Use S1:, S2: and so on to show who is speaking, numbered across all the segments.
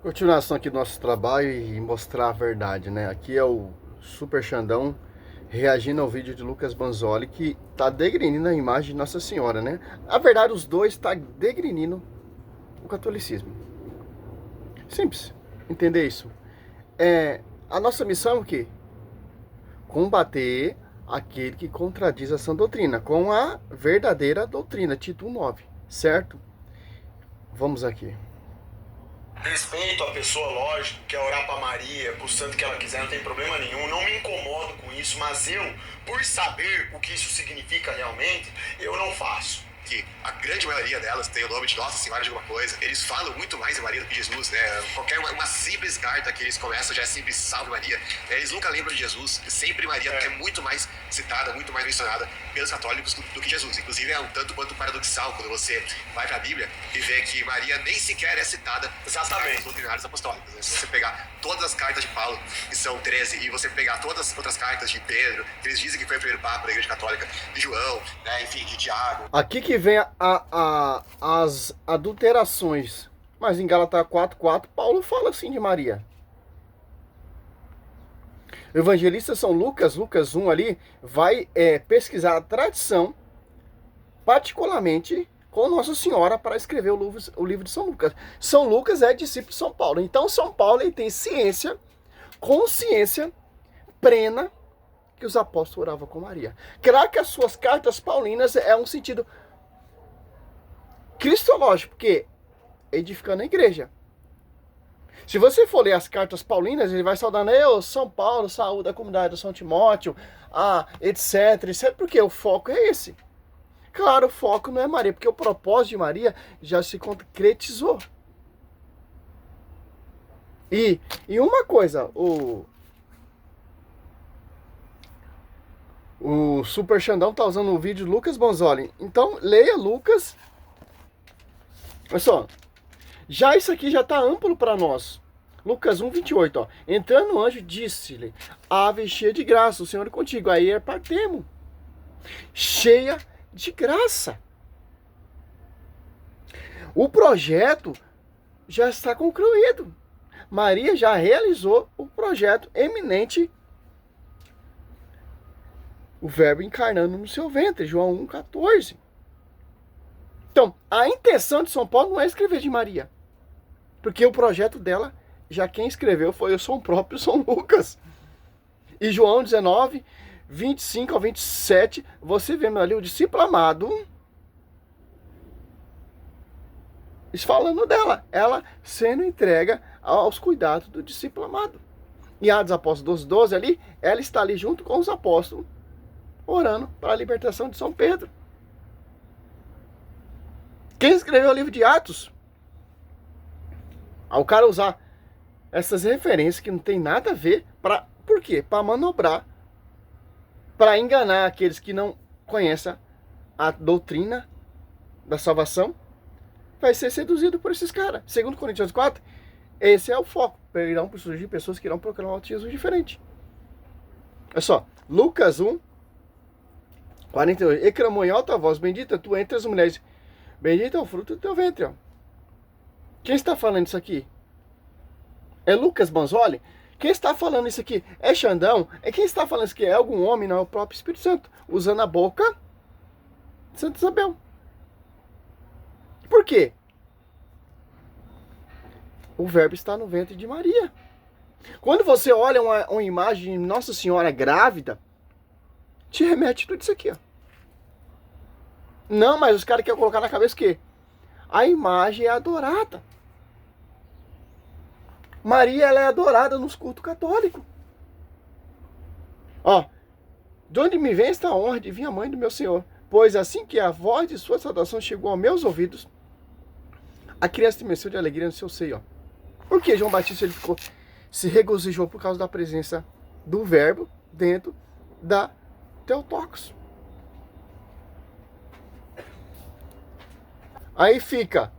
S1: Continuação aqui do nosso trabalho e mostrar a verdade, né? Aqui é o Super Xandão reagindo ao vídeo de Lucas Banzoli, que tá degrinindo a imagem de Nossa Senhora, né? Na verdade, os dois tá degrinindo o catolicismo. Simples, entender isso. A nossa missão é o quê? Combater aquele que contradiz essa doutrina com a verdadeira doutrina, título 9, certo? Vamos aqui.
S2: Respeito a pessoa, lógico, quer orar pra Maria, pro santo que ela quiser, não tem problema nenhum, não me incomodo com isso, mas eu, por saber o que isso significa realmente, eu não faço. Que a grande maioria delas tem o nome de Nossa Senhora de alguma coisa, eles falam muito mais de Maria do que Jesus, né? Qualquer uma simples carta que eles começam já é sempre Salve Maria. Eles nunca lembram de Jesus, sempre Maria é muito mais citada, muito mais mencionada pelos católicos do que Jesus. Inclusive é um tanto quanto paradoxal quando você vai pra Bíblia e vê que Maria nem sequer é citada nas cartas doutrinárias apostólicas, né? Se você pegar todas as cartas de Paulo, que são 13, e você pegar todas as outras cartas de Pedro, que eles dizem que foi o primeiro papa da Igreja Católica, de João, né? Enfim, de Tiago.
S1: Aqui que vem as adulterações. Mas em Gálatas 4:4, Paulo fala assim de Maria. O evangelista São Lucas, Lucas 1 ali, vai pesquisar a tradição, particularmente com Nossa Senhora, para escrever o livro de São Lucas. São Lucas é discípulo de São Paulo. Então São Paulo ele tem ciência, consciência plena que os apóstolos oravam com Maria. Claro que as suas cartas paulinas é um sentido cristológico, porque edificando a igreja. Se você for ler as cartas paulinas, ele vai saudando, eu, São Paulo, saúde a comunidade de São Timóteo, etc, etc, porque o foco é esse. Claro, o foco não é Maria, porque o propósito de Maria já se concretizou. E uma coisa, o Super Xandão tá usando o vídeo de Lucas Banzoli. Então, leia Lucas. Olha só. Já isso aqui já está amplo para nós. Lucas 1:28, ó. Entrando o anjo, disse-lhe: Ave cheia de graça, o Senhor é contigo. Aí é partemo. Cheia de graça. O projeto já está concluído. Maria já realizou o projeto eminente. O verbo encarnando no seu ventre. João 1:14. Então, a intenção de São Paulo não é escrever de Maria. Porque o projeto dela, já quem escreveu foi o São próprio São Lucas. E João 19, 25 ao 27, você vê ali o discípulo amado falando dela, ela sendo entrega aos cuidados do discípulo amado. E Atos Apóstolos 12 ali, ela está ali junto com os apóstolos, orando para a libertação de São Pedro. Quem escreveu o livro de Atos? Ao cara usar essas referências que não tem nada a ver, por quê? Para manobrar, para enganar aqueles que não conhecem a doutrina da salvação, vai ser seduzido por esses caras. Segundo Coríntios 4, esse é o foco. Irão surgir pessoas que irão proclamar o Jesus diferente. Olha só, Lucas 1, 48. E clamou em alta voz: Bendita tu entre as mulheres, bendito é o fruto do teu ventre. Ó. Quem está falando isso aqui? É Lucas Banzoli? Quem está falando isso aqui é Xandão? Quem está falando isso aqui é algum homem, não é o próprio Espírito Santo, usando a boca de Santa Isabel. Por quê? O verbo está no ventre de Maria. Quando você olha uma imagem de Nossa Senhora grávida, te remete tudo isso aqui, ó. Não, mas os caras querem colocar na cabeça que a imagem é adorada. Maria, ela é adorada nos cultos católicos. Ó, de onde me vem esta honra de vir a mãe do meu Senhor? Pois assim que a voz de sua saudação chegou aos meus ouvidos, a criança estremeceu de alegria no seu seio. Ó. Por que João Batista ele se regozijou por causa da presença do verbo dentro da Theotokos? Aí fica...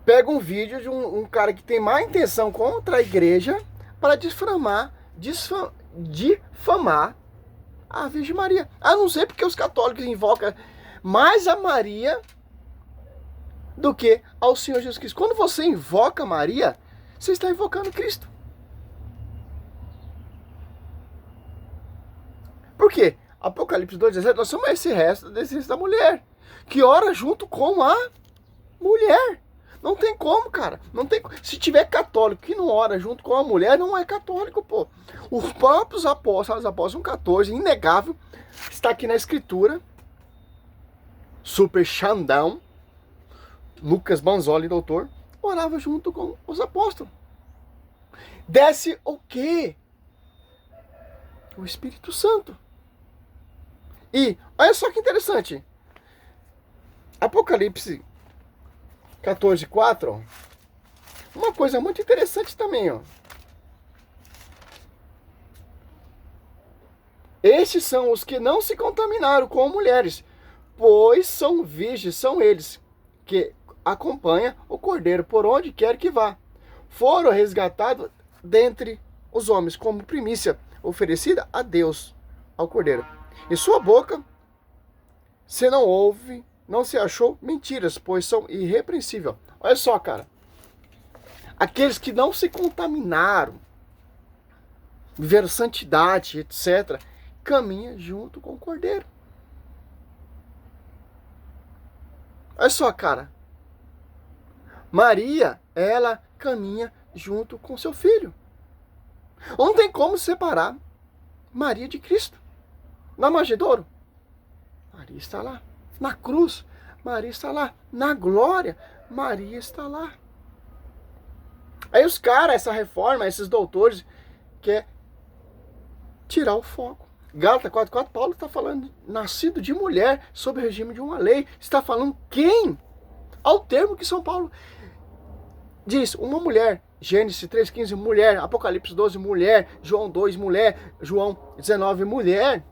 S1: Pega um vídeo de um cara que tem má intenção contra a igreja para difamar a Virgem Maria. A não ser porque os católicos invocam mais a Maria do que ao Senhor Jesus Cristo. Quando você invoca Maria, você está invocando Cristo. Por quê? Apocalipse 2,17, nós somos esse resto da descendência da mulher, que ora junto com a mulher. Não tem como, cara. Não tem. Se tiver católico que não ora junto com a mulher, não é católico, pô. Os próprios apóstolos, apóstolos 14, inegável, está aqui na escritura. Super Xandão, Lucas Banzoli, doutor, orava junto com os apóstolos. Desce o quê? O Espírito Santo. E, olha só que interessante. Apocalipse 14:4, uma coisa muito interessante também, ó. Estes são os que não se contaminaram com mulheres, pois são virgens, são eles que acompanham o Cordeiro por onde quer que vá. Foram resgatados dentre os homens como primícia oferecida a Deus, ao Cordeiro. Em sua boca se não houve, não se achou mentiras, pois são irrepreensíveis. Olha só, cara. Aqueles que não se contaminaram, viveram santidade, etc., caminha junto com o Cordeiro. Olha só, cara. Maria, ela caminha junto com seu filho. Não tem como separar Maria de Cristo. Na manjedouro, Maria está lá. Na cruz, Maria está lá. Na glória, Maria está lá. Aí os caras, essa reforma, esses doutores, quer tirar o foco. Gálatas 4:4, Paulo está falando nascido de mulher, sob o regime de uma lei. Está falando quem? Ao termo que São Paulo diz, uma mulher. Gênesis 3:15, mulher. Apocalipse 12, mulher. João 2, mulher. João 19, mulher.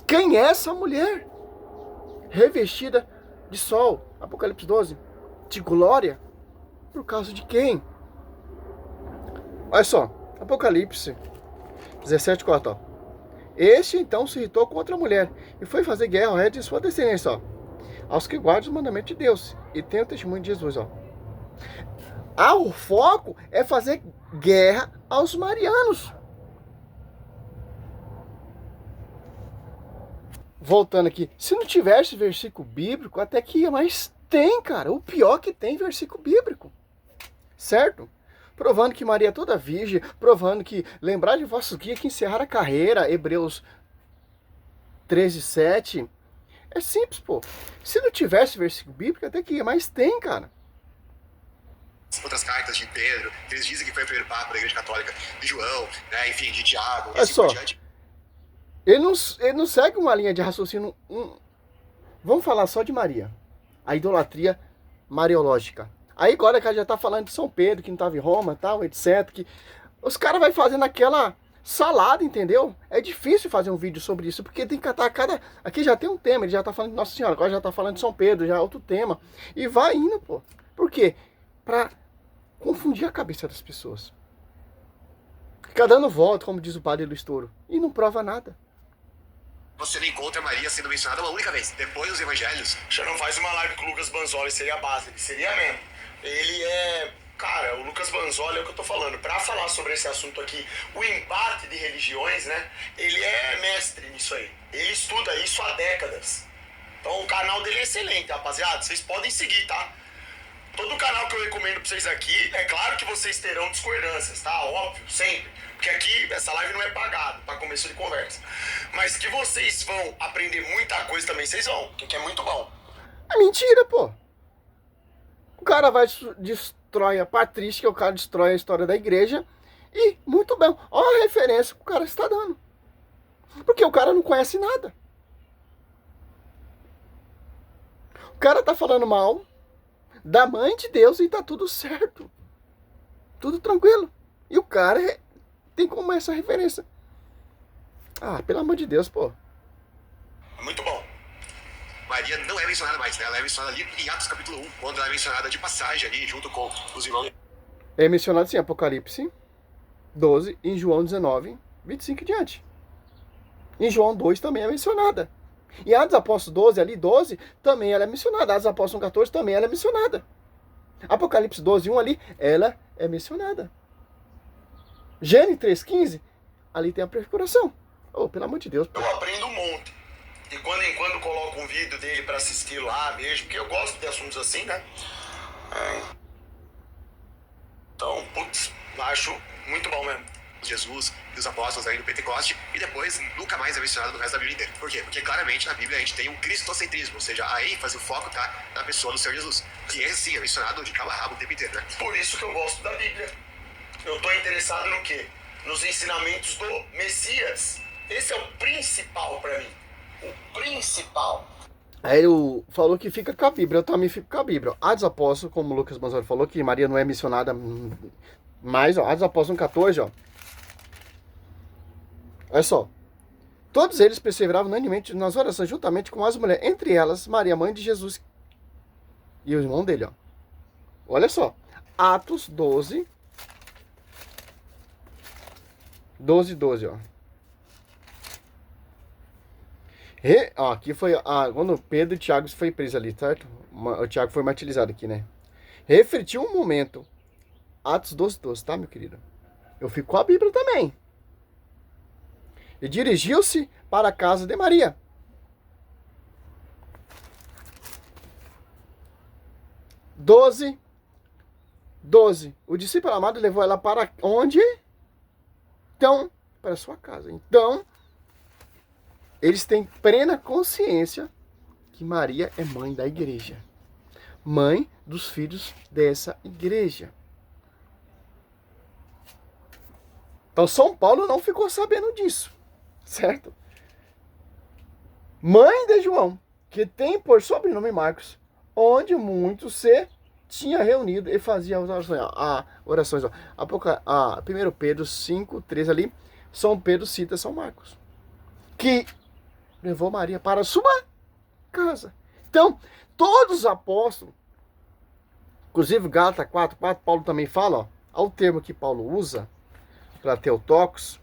S1: Quem é essa mulher? Revestida de sol. Apocalipse 12. De glória. Por causa de quem? Olha só. Apocalipse 17:4, ó. Este então se irritou contra a mulher e foi fazer guerra ao resto de sua descendência, ó, aos que guardam os mandamentos de Deus e tem o testemunho de Jesus, ó. O foco é fazer guerra aos marianos. Voltando aqui, se não tivesse versículo bíblico, até que ia, mas tem, cara. O pior que tem versículo bíblico, certo? Provando que Maria é toda virgem, provando que lembrar de vossos guias que encerraram a carreira, Hebreus 13:7. É simples, pô. Se não tivesse versículo bíblico, até que ia, mas tem, cara.
S2: Outras cartas de Pedro, eles dizem que foi o primeiro papa da Igreja Católica, de João, né, enfim, de Tiago,
S1: e assim por diante. Ele não segue uma linha de raciocínio. Vamos falar só de Maria. A idolatria mariológica. Aí agora que ela já tá falando de São Pedro, que não estava em Roma, tal, etc. Que os caras vai fazendo aquela salada, entendeu? É difícil fazer um vídeo sobre isso, porque tem que catar cada... Aqui já tem um tema, ele já tá falando de Nossa Senhora, agora já tá falando de São Pedro, já é outro tema. E vai indo, pô. Por quê? Pra confundir a cabeça das pessoas. Fica dando volta, como diz o padre Luiz Toro, e não prova nada.
S2: Você não encontra Maria sendo mencionada uma única vez. Depois dos evangelhos. Já não faz uma live com o Lucas Banzoli, seria a base. Ele seria mesmo. Ele é... Cara, o Lucas Banzoli é o que eu tô falando. Pra falar sobre esse assunto aqui, o embate de religiões, né? Ele é mestre nisso aí. Ele estuda isso há décadas. Então o canal dele é excelente, rapaziada. Vocês podem seguir, tá? Todo canal que eu recomendo pra vocês aqui, é claro que vocês terão discordâncias, tá? Óbvio, sempre. Porque aqui, essa live não é pagada, pra começo de conversa. Mas que vocês vão aprender muita coisa também, vocês vão. Que é muito bom.
S1: É mentira, pô. O cara vai destrói a patrística, o cara destrói a história da igreja. E, muito bem, olha a referência que o cara está dando. Porque o cara não conhece nada. O cara tá falando mal da mãe de Deus e tá tudo certo. Tudo tranquilo. E o cara tem como essa referência. Pelo amor de Deus, pô.
S2: Muito bom. Maria não é mencionada mais, né? Ela é mencionada ali em Atos capítulo 1, quando ela é mencionada de passagem ali, junto com os irmãos.
S1: É mencionado sim, Apocalipse 12, em João 19, 25 e diante. Em João 2 também é mencionada. E Atos Apóstolos 12, ali 12, também ela é mencionada. Atos Apóstolos 14 também ela é mencionada. Apocalipse 12, 1 ali, ela é mencionada. Gênesis 3,15, ali tem a prefiguração. Oh, pelo amor de Deus. Pô.
S2: Eu aprendo um monte. De quando em quando coloco um vídeo dele pra assistir lá mesmo, porque eu gosto de assuntos assim, né? Então, putz, acho muito bom mesmo. Jesus e os apóstolos aí do Pentecoste, e depois nunca mais é mencionado no resto da Bíblia inteira. Por quê? Porque claramente na Bíblia a gente tem um cristocentrismo, ou seja, a ênfase, o foco tá na pessoa do Senhor Jesus. Que esse sim é mencionado de cabo a rabo o tempo inteiro, né? Por isso que eu gosto da Bíblia. Eu tô interessado no quê? Nos ensinamentos do Messias. Esse é o principal pra mim. O principal.
S1: Aí ele falou que fica com a Bíblia, eu também fico com a Bíblia. Atos Apóstolos, como o Lucas Manzoni falou, que Maria não é mencionada mais, ó, Atos Apóstolos 14, ó. Olha só. Todos eles perseveravam unanimemente nas orações, juntamente com as mulheres, entre elas Maria, mãe de Jesus, e o irmão dele, ó. Olha só. Atos 12, 12, ó. Ó, aqui foi quando Pedro e Tiago foi preso ali, certo? O Tiago foi martirizado aqui, né? Refletiu um momento. Atos 12, 12, tá, meu querido? Eu fico com a Bíblia também. E dirigiu-se para a casa de Maria. 12, 12. O discípulo amado levou ela para onde? Então, para a sua casa. Então, eles têm plena consciência que Maria é mãe da igreja. Mãe dos filhos dessa igreja. Então, São Paulo não ficou sabendo disso. Certo? Mãe de João, que tem por sobrenome Marcos, onde muitos se tinha reunido e fazia as orações. 1 Pedro 5, 3 ali, São Pedro cita São Marcos, que levou Maria para a sua casa. Então, todos os apóstolos, inclusive Gálatas 4, Paulo também fala, ó, ao termo que Paulo usa para Teotocos,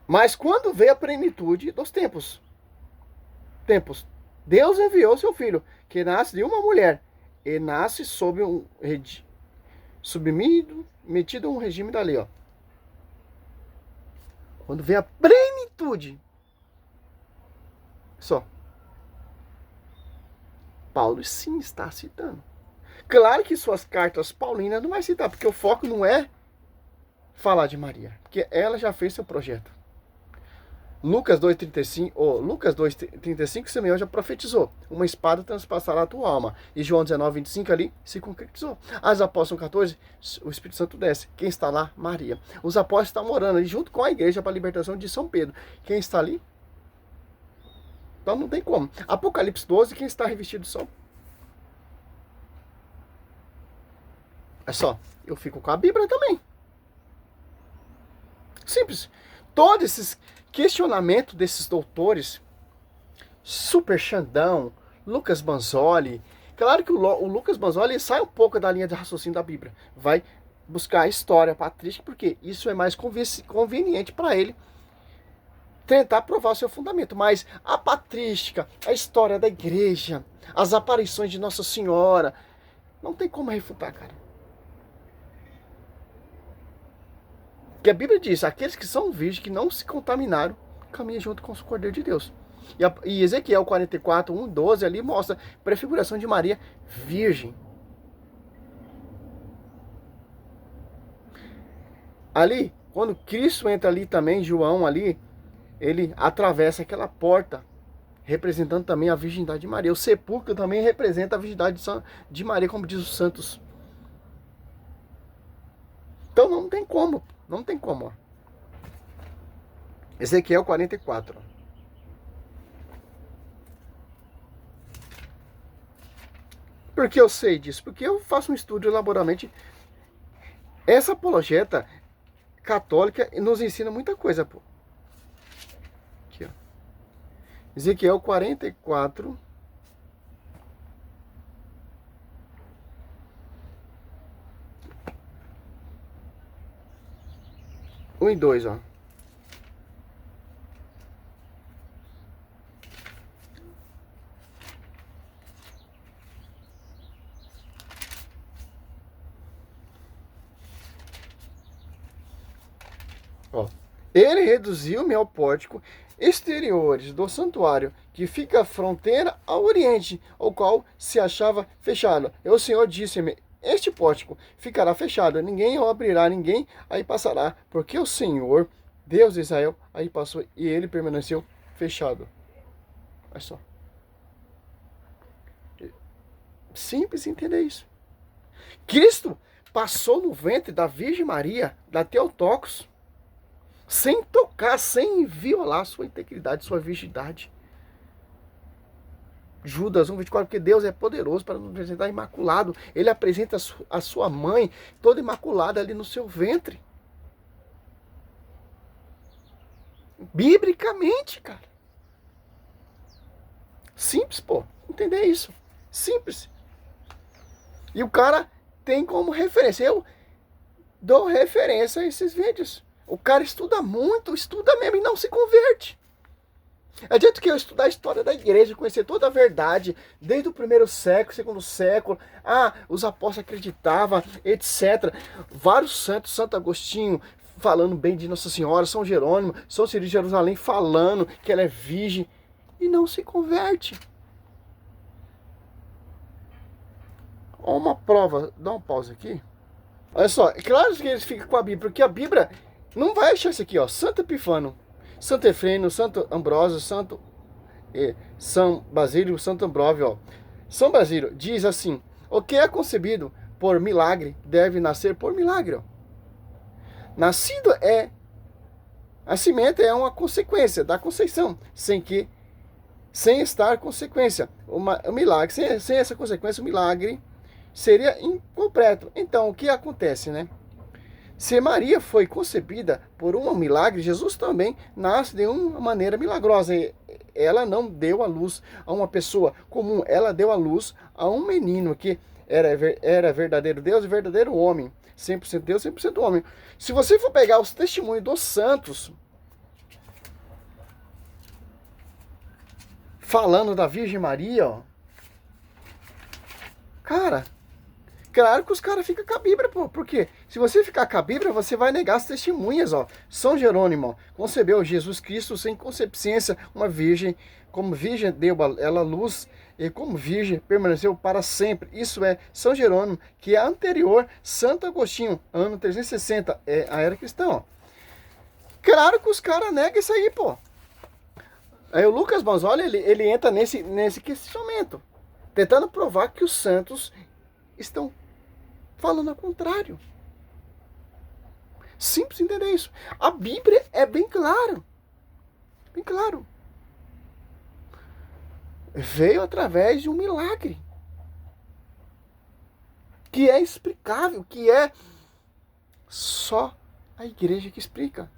S1: mas quando veio a plenitude dos tempos, Deus enviou seu filho, que nasce de uma mulher, e nasce sob submetido a um regime da lei. Ó. Quando veio a plenitude, só, Paulo sim está citando. Claro que suas cartas paulinas não vai citar, porque o foco não é falar de Maria, porque ela já fez seu projeto. Lucas 2,35, Simeão já profetizou. Uma espada transpassará a tua alma. E João 19,25 ali se concretizou. As apóstolos 14, o Espírito Santo desce. Quem está lá? Maria. Os apóstolos estão morando ali junto com a igreja para a libertação de São Pedro. Quem está ali? Então não tem como. Apocalipse 12, quem está revestido de sol? É só, eu fico com a Bíblia também. Simples. Todos esses questionamentos desses doutores, Super Xandão, Lucas Manzoli, claro que o Lucas Manzoli sai um pouco da linha de raciocínio da Bíblia, vai buscar a história patrística, porque isso é mais conveniente para ele tentar provar o seu fundamento, mas a patrística, a história da igreja, as aparições de Nossa Senhora, não tem como refutar, cara. Que a Bíblia diz, aqueles que são virgens, que não se contaminaram, caminham junto com o Cordeiro de Deus. E Ezequiel 44, 1, 12 ali mostra a prefiguração de Maria virgem. Ali, quando Cristo entra ali também, João ali, ele atravessa aquela porta, representando também a virgindade de Maria. O sepulcro também representa a virgindade de Maria, como diz os santos. Então não tem como. Não tem como, ó. Ezequiel 44. Por que eu sei disso? Porque eu faço um estudo elaboradamente. Essa apologeta católica nos ensina muita coisa, pô. Aqui, ó. Ezequiel 44. Um e 2, ó. Ele reduziu-me ao pórtico exteriores do santuário, que fica à fronteira ao oriente, o qual se achava fechado. E o Senhor disse-me: este pórtico ficará fechado, ninguém o abrirá, ninguém aí passará, porque o Senhor, Deus de Israel, aí passou e ele permaneceu fechado. Olha só. Simples entender isso. Cristo passou no ventre da Virgem Maria, da Theotokos, sem tocar, sem violar sua integridade, sua virgindade. Judas 1,24, porque Deus é poderoso para nos apresentar imaculado. Ele apresenta a sua mãe toda imaculada ali no seu ventre. Biblicamente, cara. Simples, pô. Entender isso. Simples. E o cara tem como referência. Eu dou referência a esses vídeos. O cara estuda muito, estuda mesmo e não se converte. Adianta que eu estudar a história da igreja, conhecer toda a verdade, desde o primeiro século, segundo século, os apóstolos acreditavam, etc. Vários santos, Santo Agostinho falando bem de Nossa Senhora, São Jerônimo, São Cirilo de Jerusalém falando que ela é virgem e não se converte. Ó, uma prova, dá uma pausa aqui. Olha só, é claro que eles ficam com a Bíblia, porque a Bíblia não vai achar isso aqui, ó. Santo Epifânio, Santo Efrênio, Santo Ambrósio, São Basílio, Santo Ambrósio, ó. São Basílio diz assim: o que é concebido por milagre deve nascer por milagre, ó. Nascimento é uma consequência da conceição, sem estar consequência. O milagre, sem essa consequência, o milagre seria incompleto. Então, o que acontece, né? Se Maria foi concebida por um milagre, Jesus também nasce de uma maneira milagrosa. Ela não deu a luz a uma pessoa comum, ela deu a luz a um menino que era verdadeiro Deus e verdadeiro homem. 100% Deus, 100% homem. Se você for pegar os testemunhos dos santos, falando da Virgem Maria, ó, cara, claro que os caras ficam com a Bíblia, pô. Porque se você ficar com a Bíblia, você vai negar as testemunhas, ó. São Jerônimo, ó, concebeu Jesus Cristo sem concepciência, uma virgem. Como virgem deu ela luz, e como virgem permaneceu para sempre. Isso é São Jerônimo, que é anterior Santo Agostinho, ano 360, é a era cristã, ó. Claro que os caras negam isso aí, pô. Aí o Lucas Bonzoli, ele entra nesse questionamento, tentando provar que os santos estão falando ao contrário. Simples entender isso. A Bíblia é bem claro. Bem claro. Veio através de um milagre. Que é explicável, que é só a igreja que explica.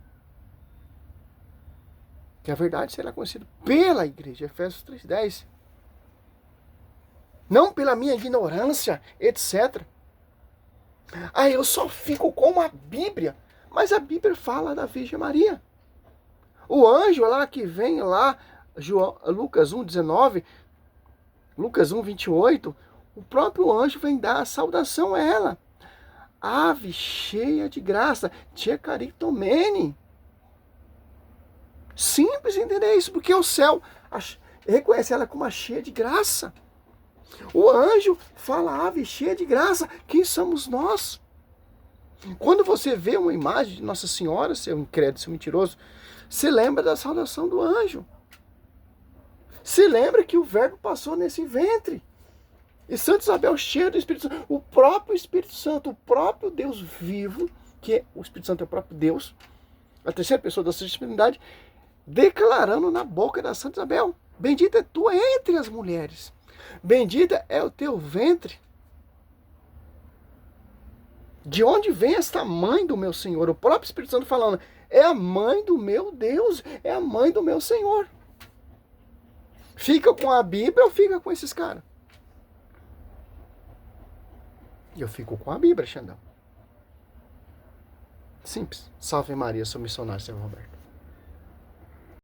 S1: Que a verdade será conhecida pela igreja. Efésios 3:10. Não pela minha ignorância, etc. Eu só fico com a Bíblia. Mas a Bíblia fala da Virgem Maria. O anjo lá que vem lá, Lucas 1:19, Lucas 1:28, o próprio anjo vem dar a saudação a ela. Ave cheia de graça, tia caritomene. Simples entender isso, porque o céu reconhece ela como a cheia de graça. O anjo fala ave cheia de graça. Quem somos nós? Quando você vê uma imagem de Nossa Senhora, seu incrédulo, seu mentiroso, se lembra da saudação do anjo. Se lembra que o verbo passou nesse ventre. E Santa Isabel, cheia do Espírito Santo, o próprio Espírito Santo, o próprio Deus vivo, que é, o Espírito Santo é o próprio Deus, a terceira pessoa da Santa Trindade, declarando na boca da Santa Isabel: bendita é tu entre as mulheres, bendita é o teu ventre. De onde vem esta mãe do meu Senhor? O próprio Espírito Santo falando: é a mãe do meu Deus, é a mãe do meu Senhor. Fica com a Bíblia ou fica com esses caras? Eu fico com a Bíblia, Xandão. Simples. Salve Maria, sou missionário, seu Roberto.